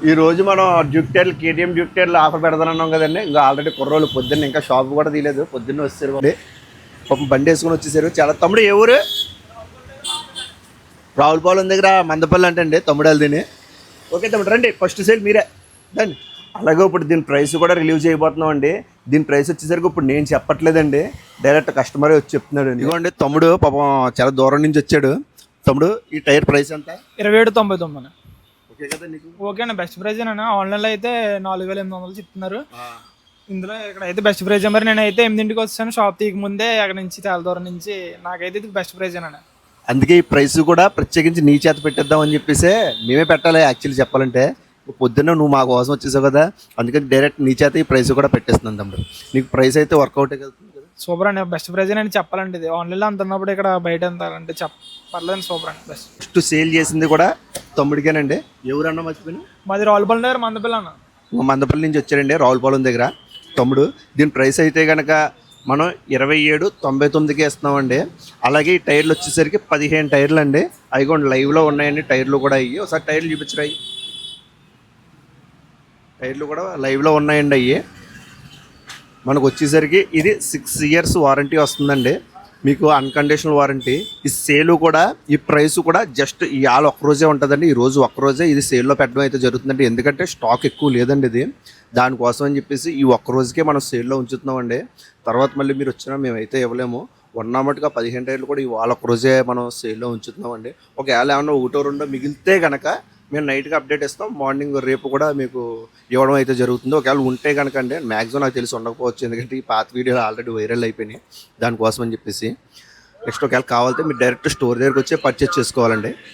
ఈ రోజు మనం డ్యూక్టైల్ కేటీఎం డ్యూక్టైల్ ఆఫర్ పెడతానన్నాం కదండి. ఇంకా ఆల్రెడీ కుర్రోళ్ళు పొద్దున్న ఇంకా షాప్ కూడా తీయలేదు, పొద్దున్న వచ్చారు పాపం బండి వేసుకుని వచ్చేసారు. చాలా తమ్ముడు ఏ ఊరు? రావులపాలెం దగ్గర మందపల్లి అంటే అండి తమ్ముడు వాళ్ళదిని. ఓకే తమ్ముడు రండి, ఫస్ట్ సేల్ మీరే దాన్ని. అలాగే ఇప్పుడు దీని ప్రైస్ కూడా రిలీవ్ చేయబోతున్నాం అండి. దీని ప్రైస్ వచ్చేసరికి ఇప్పుడు నేను చెప్పట్లేదండి, డైరెక్ట్ కస్టమరే వచ్చి చెప్తున్నాడు. ఇదిగోండి తమ్ముడు పాపం చాలా దూరం నుంచి వచ్చాడు. తమ్ముడు ఈ టైర్ ప్రైస్ ఎంత? 27.99. ఓకే కదా నీకు? ఓకే అన్న, బెస్ట్ ప్రైజ్ అన్న. ఆన్లైన్లో అయితే 4,800 చెప్తున్నారు. ఇందులో ఇక్కడ అయితే బెస్ట్ ప్రైజ్. మరి నేనైతే 8ంటికి వచ్చాను, షాప్ తీయక ముందే అక్కడ నుంచి చాలా దూరం నుంచి. నాకైతే ఇది బెస్ట్ ప్రైజ్ అన్న. అందుకే ఈ ప్రైస్ కూడా ప్రత్యేకించి నీ చేత పెట్టేద్దాం అని చెప్పేసి మేమే పెట్టాలి. యాక్చువల్లీ చెప్పాలంటే పొద్దున్న నువ్వు మా కోసం వచ్చేసావు కదా, అందుకని డైరెక్ట్ నీ చేత ఈ ప్రైస్ కూడా పెట్టేస్తున్నాను తమ్ముడు. నీకు ప్రైస్ అయితే వర్కౌట్ కదా. సూపర్ అండి, బెస్ట్ ప్రైజ్ అని చెప్పాలంటే ఇది ఆన్లైన్లో అంత ఉన్నప్పుడు ఇక్కడ బయట ఎంత అంటే పర్లేదు. సూపర్ అండి, బెస్ట్. ఫస్ట్ సేల్ చేసింది కూడా తమ్ముడికేనండి. ఎవరన్నా మర్చిపోయినా? మాది రావులపాలెం దగ్గర మందపల్లి అన్న. మందపల్లి నుంచి వచ్చాడండి, రావులపాలెం దగ్గర తమ్ముడు. దీని ప్రైస్ అయితే కనుక మనం 27.99కి ఇస్తున్నామండి. అలాగే ఈ టైర్లు వచ్చేసరికి 15 టైర్లు అండి. అవి కూడా లైవ్లో ఉన్నాయండి టైర్లు కూడా. అయ్యి ఒకసారి టైర్లు చూపించరాయి. టైర్లు కూడా లైవ్లో ఉన్నాయండి. అయ్యి మనకు వచ్చేసరికి ఇది 6 ఇయర్స్ వారంటీ వస్తుందండి మీకు, అన్కండిషనల్ వారంటీ. ఈ సేలు కూడా ఈ ప్రైస్ కూడా జస్ట్ ఇవాళ ఒక్కరోజే ఉంటుందండి. ఈ రోజు ఒక్కరోజే ఇది సేల్లో పెట్టడం అయితే జరుగుతుందండి. ఎందుకంటే స్టాక్ ఎక్కువ లేదండి ఇది, దానికోసం అని చెప్పేసి ఈ ఒక్కరోజుకే మనం సేల్లో ఉంచుతున్నామండి. తర్వాత మళ్ళీ మీరు వచ్చినా మేమైతే ఇవ్వలేము. ఉన్నమట్టుగా 15 టైర్లు కూడా ఇవాళ ఒక్కరోజే మనం సేల్లో ఉంచుతున్నామండి. ఒకవేళ ఏమన్నా ఒకటో రెండో మిగిలితే కనుక మేము నైట్గా అప్డేట్ ఇస్తాం, మార్నింగ్ రేపు కూడా మీకు ఇవ్వడం అయితే జరుగుతుంది. ఒకవేళ ఉంటే కనుక అండి, మ్యాక్సిమం నాకు తెలిసి ఉండకపోవచ్చు, ఎందుకంటే ఈ పాత వీడియోలు ఆల్రెడీ వైరల్ అయిపోయినాయి. దానికోసం అని చెప్పేసి నెక్స్ట్ ఒకవేళ కావాలంటే మీరు డైరెక్ట్ స్టోర్ దగ్గరికి వచ్చి పర్చేస్ చేసుకోవాలండి.